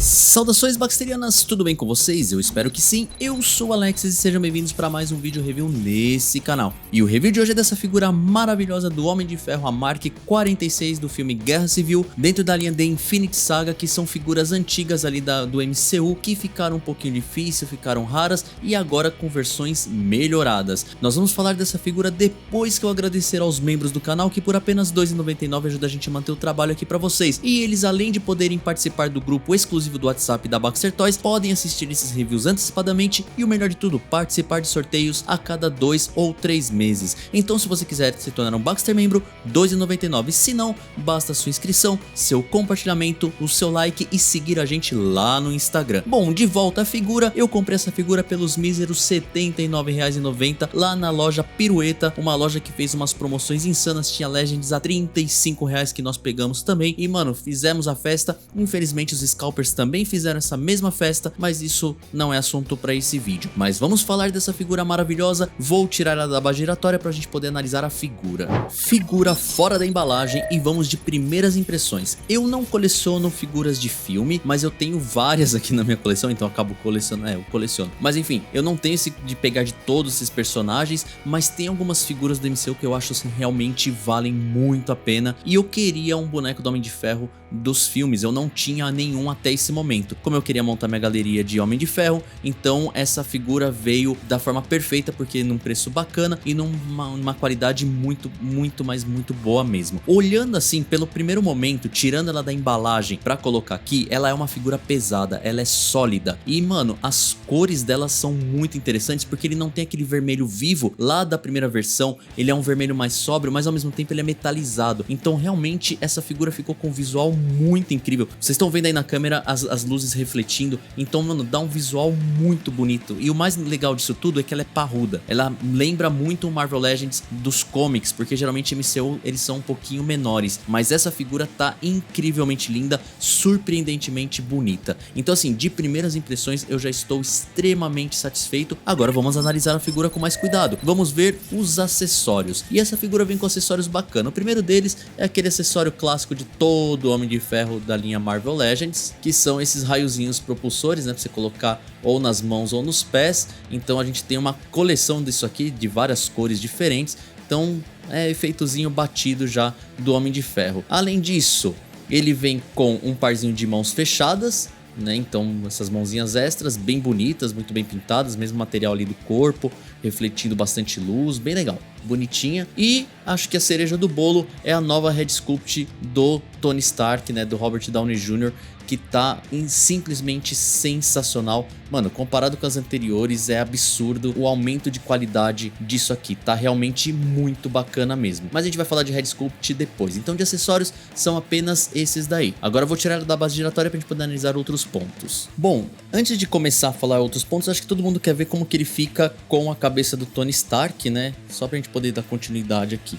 Saudações Baxterianas, tudo bem com vocês? Eu espero que sim, eu sou o Alexis e sejam bem-vindos para mais um vídeo review nesse canal. E o review de hoje é dessa figura maravilhosa do Homem de Ferro, a Mark 46 do filme Guerra Civil, dentro da linha The Infinite Saga, que são figuras antigas ali do MCU, que ficaram um pouquinho difíceis, ficaram raras e agora com versões melhoradas. Nós vamos falar dessa figura depois que eu agradecer aos membros do canal, que por apenas R$ 2,99 ajuda a gente a manter o trabalho aqui para vocês. E eles, além de poderem participar do grupo exclusivo do WhatsApp da Baxter Toys, podem assistir esses reviews antecipadamente e o melhor de tudo, participar de sorteios a cada 2 ou 3 meses. Então se você quiser se tornar um Baxter membro, R$ 2,99, se não, basta a sua inscrição, seu compartilhamento, o seu like e seguir a gente lá no Instagram. Bom, de volta à figura, eu comprei essa figura pelos míseros R$ 79,90 lá na loja Pirueta, uma loja que fez umas promoções insanas, tinha Legends a R$ 35 que nós pegamos também e mano, fizemos a festa. Infelizmente os scalpers também fizeram essa mesma festa, mas isso não é assunto para esse vídeo. Mas vamos falar dessa figura maravilhosa, vou tirar ela da aba giratória para a gente poder analisar a figura. Figura fora da embalagem e vamos de primeiras impressões. Eu não coleciono figuras de filme, mas eu tenho várias aqui na minha coleção, então eu acabo colecionando, eu coleciono. Mas enfim, eu não tenho esse de pegar de todos esses personagens, mas tem algumas figuras do MCU que eu acho assim realmente valem muito a pena e eu queria um boneco do Homem de Ferro dos filmes, eu não tinha nenhum até esse momento. Como eu queria montar minha galeria de Homem de Ferro, então essa figura veio da forma perfeita, porque num preço bacana e numa qualidade muito boa mesmo. Olhando assim, pelo primeiro momento, tirando ela da embalagem pra colocar aqui, ela é uma figura pesada, ela é sólida e mano, as cores dela são muito interessantes, porque ele não tem aquele vermelho vivo lá da primeira versão, ele é um vermelho mais sóbrio, mas ao mesmo tempo ele é metalizado, então realmente essa figura ficou com um visual muito incrível. Vocês estão vendo aí na câmera as luzes refletindo, então mano, dá um visual muito bonito. E o mais legal disso tudo é que ela é parruda, ela lembra muito o Marvel Legends dos comics, porque geralmente MCU eles são um pouquinho menores, mas essa figura tá incrivelmente linda, surpreendentemente bonita. Então assim, de primeiras impressões eu já estou extremamente satisfeito. Agora vamos analisar a figura com mais cuidado, vamos ver os acessórios, e essa figura vem com acessórios bacanas. O primeiro deles é aquele acessório clássico de todo Homem de Ferro da linha Marvel Legends, que são esses raiozinhos propulsores, né, pra você colocar ou nas mãos ou nos pés. Então a gente tem uma coleção disso aqui de várias cores diferentes, então é efeitozinho batido já do Homem de Ferro. Além disso, ele vem com um parzinho de mãos fechadas, né? Então essas mãozinhas extras bem bonitas, muito bem pintadas, mesmo material ali do corpo, refletindo bastante luz, bem legal, bonitinha. E acho que a cereja do bolo é a nova Head Sculpt do Tony Stark, né, do Robert Downey Jr., que tá simplesmente sensacional. Mano, comparado com as anteriores é absurdo o aumento de qualidade disso aqui, tá realmente muito bacana mesmo. Mas a gente vai falar de Head Sculpt depois, então de acessórios são apenas esses daí. Agora eu vou tirar ela da base giratória pra gente poder analisar outros pontos. Bom, antes de começar a falar outros pontos, acho que todo mundo quer ver como que ele fica com a cabeça do Tony Stark, né? Só pra gente poder dar continuidade aqui.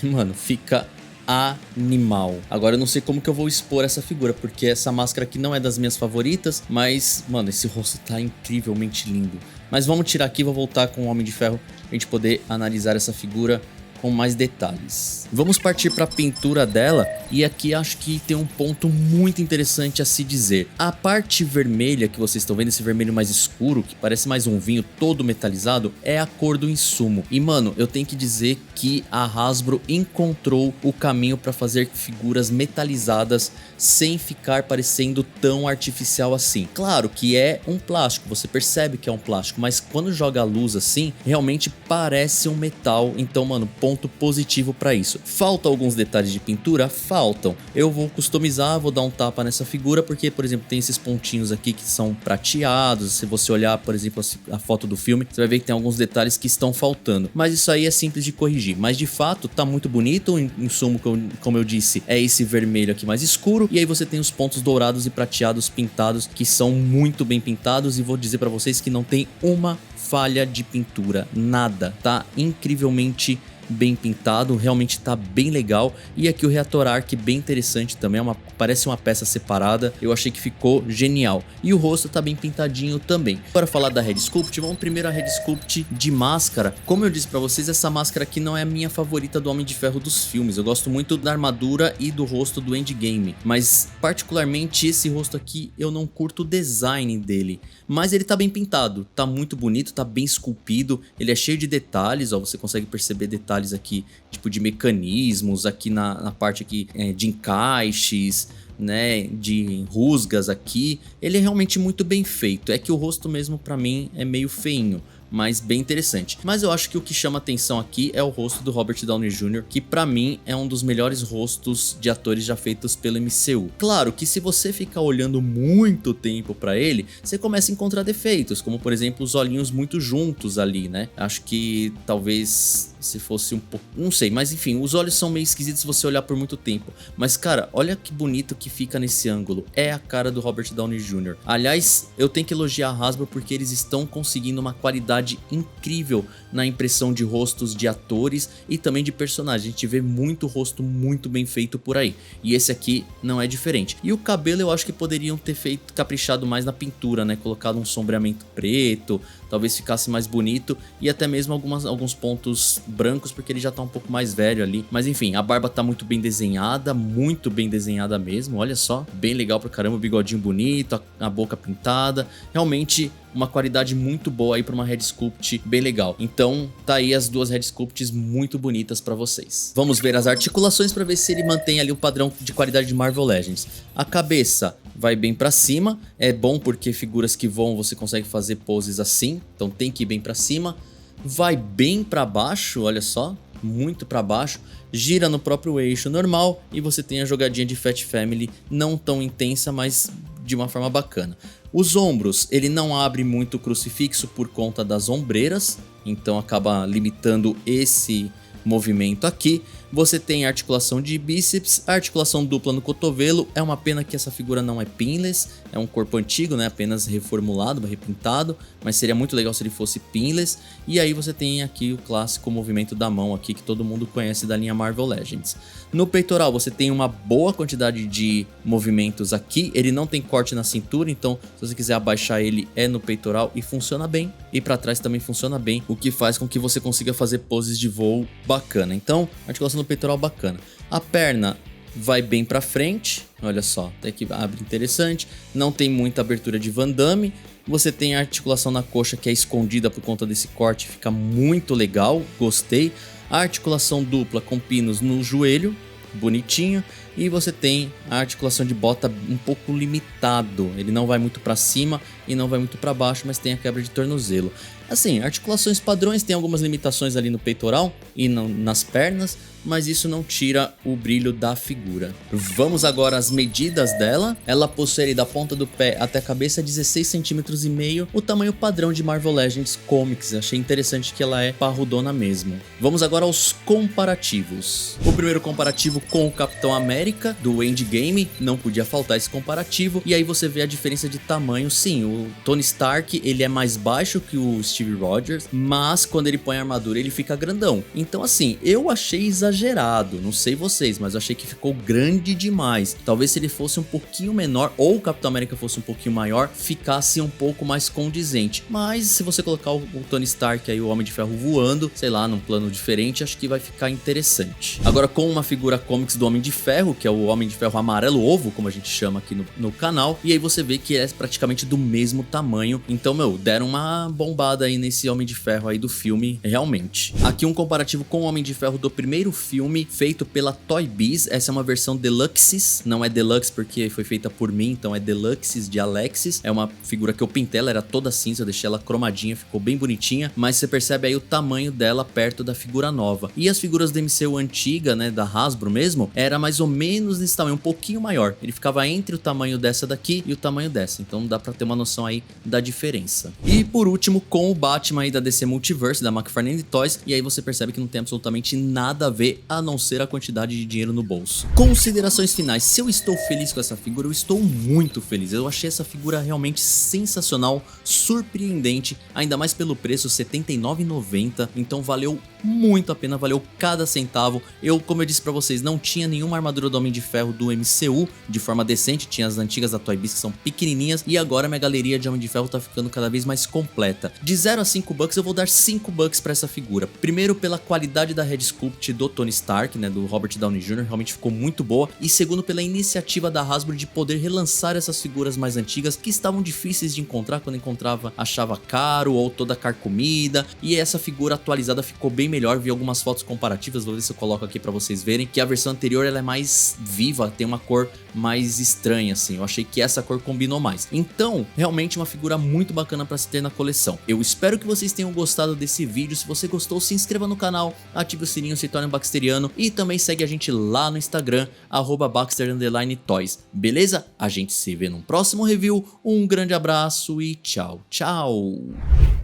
Mano, fica animal. Agora eu não sei como que eu vou expor essa figura, porque essa máscara aqui não é das minhas favoritas, mas mano, esse rosto tá incrivelmente lindo. Mas vamos tirar aqui e vou voltar com o Homem de Ferro pra gente poder analisar essa figura com mais detalhes. Vamos partir para a pintura dela, e aqui acho que tem um ponto muito interessante a se dizer. A parte vermelha que vocês estão vendo, esse vermelho mais escuro, que parece mais um vinho todo metalizado, é a cor do insumo. E mano, eu tenho que dizer que a Hasbro encontrou o caminho para fazer figuras metalizadas sem ficar parecendo tão artificial assim. Claro que é um plástico, você percebe que é um plástico, mas quando joga a luz assim, realmente parece um metal. Então mano, ponto positivo para isso. Faltam alguns detalhes de pintura? Faltam. Eu vou customizar, vou dar um tapa nessa figura, porque por exemplo tem esses pontinhos aqui que são prateados. Se você olhar por exemplo a foto do filme, você vai ver que tem alguns detalhes que estão faltando, mas isso aí é simples de corrigir. Mas de fato tá muito bonito. O insumo, como eu disse, é esse vermelho aqui mais escuro, e aí você tem os pontos dourados e prateados pintados, que são muito bem pintados, e vou dizer para vocês que não tem uma falha de pintura, nada, tá incrivelmente bem pintado, realmente tá bem legal. E aqui o reator arc bem interessante também, parece uma peça separada, eu achei que ficou genial. E o rosto tá bem pintadinho também. Para falar da Head Sculpt, vamos primeiro a Head Sculpt de máscara. Como eu disse pra vocês, essa máscara aqui não é a minha favorita do Homem de Ferro dos filmes. Eu gosto muito da armadura e do rosto do Endgame, mas particularmente esse rosto aqui eu não curto o design dele. Mas ele tá bem pintado, tá muito bonito, tá bem esculpido, ele é cheio de detalhes, ó, você consegue perceber detalhes aqui, tipo de mecanismos, aqui na parte aqui de encaixes, né, de rusgas aqui. Ele é realmente muito bem feito, é que o rosto mesmo pra mim é meio feinho, mas bem interessante. Mas eu acho que o que chama atenção aqui é o rosto do Robert Downey Jr., que pra mim é um dos melhores rostos de atores já feitos pelo MCU. Claro que se você ficar olhando muito tempo pra ele, você começa a encontrar defeitos, como por exemplo os olhinhos muito juntos ali, né? Acho que talvez se fosse um pouco, não sei, mas enfim, os olhos são meio esquisitos se você olhar por muito tempo. Mas cara, olha que bonito que fica nesse ângulo, é a cara do Robert Downey Jr. Aliás, eu tenho que elogiar a Hasbro porque eles estão conseguindo uma qualidade incrível na impressão de rostos de atores e também de personagens. A gente vê muito rosto muito bem feito por aí, e esse aqui não é diferente. E o cabelo eu acho que poderiam ter caprichado mais na pintura, né, colocado um sombreamento preto, talvez ficasse mais bonito, e até mesmo alguns pontos brancos, porque ele já tá um pouco mais velho ali. Mas enfim, a barba tá muito bem desenhada mesmo, olha só, bem legal pra caramba, o bigodinho bonito, a boca pintada, realmente uma qualidade muito boa aí pra uma Head Sculpt bem legal. Então tá aí as duas Head Sculpts muito bonitas pra vocês. Vamos ver as articulações pra ver se ele mantém ali o padrão de qualidade de Marvel Legends. A cabeça vai bem pra cima, é bom porque figuras que voam você consegue fazer poses assim, então tem que ir bem pra cima. Vai bem pra baixo, olha só, muito pra baixo, gira no próprio eixo normal e você tem a jogadinha de Fat Family, não tão intensa, mas de uma forma bacana. Os ombros, ele não abre muito o crucifixo por conta das ombreiras, então acaba limitando esse movimento aqui. Você tem a articulação de bíceps, a articulação dupla no cotovelo. É uma pena que essa figura não é pinless, é um corpo antigo, né, apenas reformulado, repintado, mas seria muito legal se ele fosse pinless. E aí você tem aqui o clássico movimento da mão aqui que todo mundo conhece da linha Marvel Legends. No peitoral você tem uma boa quantidade de movimentos aqui, ele não tem corte na cintura, então se você quiser abaixar ele é no peitoral e funciona bem, e para trás também funciona bem, o que faz com que você consiga fazer poses de voo bacana. Então, articulação no peitoral bacana. A perna vai bem pra frente, olha só, até que abre interessante, não tem muita abertura de Van Damme. Você tem a articulação na coxa que é escondida por conta desse corte, fica muito legal, gostei. A articulação dupla com pinos no joelho, bonitinho. E você tem a articulação de bota um pouco limitado, ele não vai muito para cima e não vai muito para baixo, mas tem a quebra de tornozelo. Assim, articulações padrões, tem algumas limitações ali no peitoral e nas pernas, mas isso não tira o brilho da figura. Vamos agora às medidas dela. Ela possui da ponta do pé até a cabeça 16,5 cm, o tamanho padrão de Marvel Legends Comics. Achei interessante que ela é parrudona mesmo. Vamos agora aos comparativos. O primeiro comparativo com o Capitão América do Endgame, não podia faltar esse comparativo. E aí você vê a diferença de tamanho. Sim, o Tony Stark ele é mais baixo que o Steve Rogers, mas quando ele põe a armadura ele fica grandão. Então assim, eu achei exagerado, não sei vocês, mas eu achei que ficou grande demais. Talvez se ele fosse um pouquinho menor, ou o Capitão América fosse um pouquinho maior, ficasse um pouco mais condizente. Mas se você colocar o Tony Stark aí, o Homem de Ferro voando, sei lá, num plano diferente, acho que vai ficar interessante. Agora com uma figura comics do Homem de Ferro, que é o Homem de Ferro amarelo ovo, como a gente chama aqui no canal, e aí você vê que é praticamente do mesmo tamanho. Então, meu, deram uma bombada aí nesse Homem de Ferro aí do filme, realmente. Aqui um comparativo com o Homem de Ferro do primeiro filme, feito pela Toy Biz. Essa é uma versão Deluxes, não é Deluxe porque foi feita por mim, então é Deluxes de Alexis. É uma figura que eu pintei, ela era toda cinza, eu deixei ela cromadinha, ficou bem bonitinha, mas você percebe aí o tamanho dela perto da figura nova. E as figuras da MCU antiga, né, da Hasbro mesmo, era mais ou menos menos nesse tamanho, um pouquinho maior. Ele ficava entre o tamanho dessa daqui e o tamanho dessa, então dá pra ter uma noção aí da diferença. E por último, com o Batman aí da DC Multiverse, da McFarlane Toys, e aí você percebe que não tem absolutamente nada a ver a não ser a quantidade de dinheiro no bolso. Considerações finais: se eu estou feliz com essa figura, eu estou muito feliz. Eu achei essa figura realmente sensacional, surpreendente, ainda mais pelo preço, R$ 79,90, então valeu muito a pena, valeu cada centavo. Eu, como eu disse pra vocês, não tinha nenhuma armadura do Homem de Ferro do MCU de forma decente, tinha as antigas da Toy Biz que são pequenininhas, e agora minha galeria de Homem de Ferro tá ficando cada vez mais completa. De 0 a 5 bucks eu vou dar 5 bucks pra essa figura. Primeiro pela qualidade da Head Sculpt do Tony Stark, né, do Robert Downey Jr., realmente ficou muito boa, e segundo pela iniciativa da Hasbro de poder relançar essas figuras mais antigas que estavam difíceis de encontrar, quando encontrava achava caro ou toda carcomida, e essa figura atualizada ficou bem melhor. Vi algumas fotos comparativas, vou ver se eu coloco aqui pra vocês verem, que a versão anterior ela é mais viva, tem uma cor mais estranha assim, eu achei que essa cor combinou mais. Então, realmente uma figura muito bacana pra se ter na coleção. Eu espero que vocês tenham gostado desse vídeo. Se você gostou, se inscreva no canal, ative o sininho, se torne um Baxteriano e também segue a gente lá no Instagram, @Baxter_Toys, beleza? A gente se vê num próximo review, um grande abraço e tchau, tchau!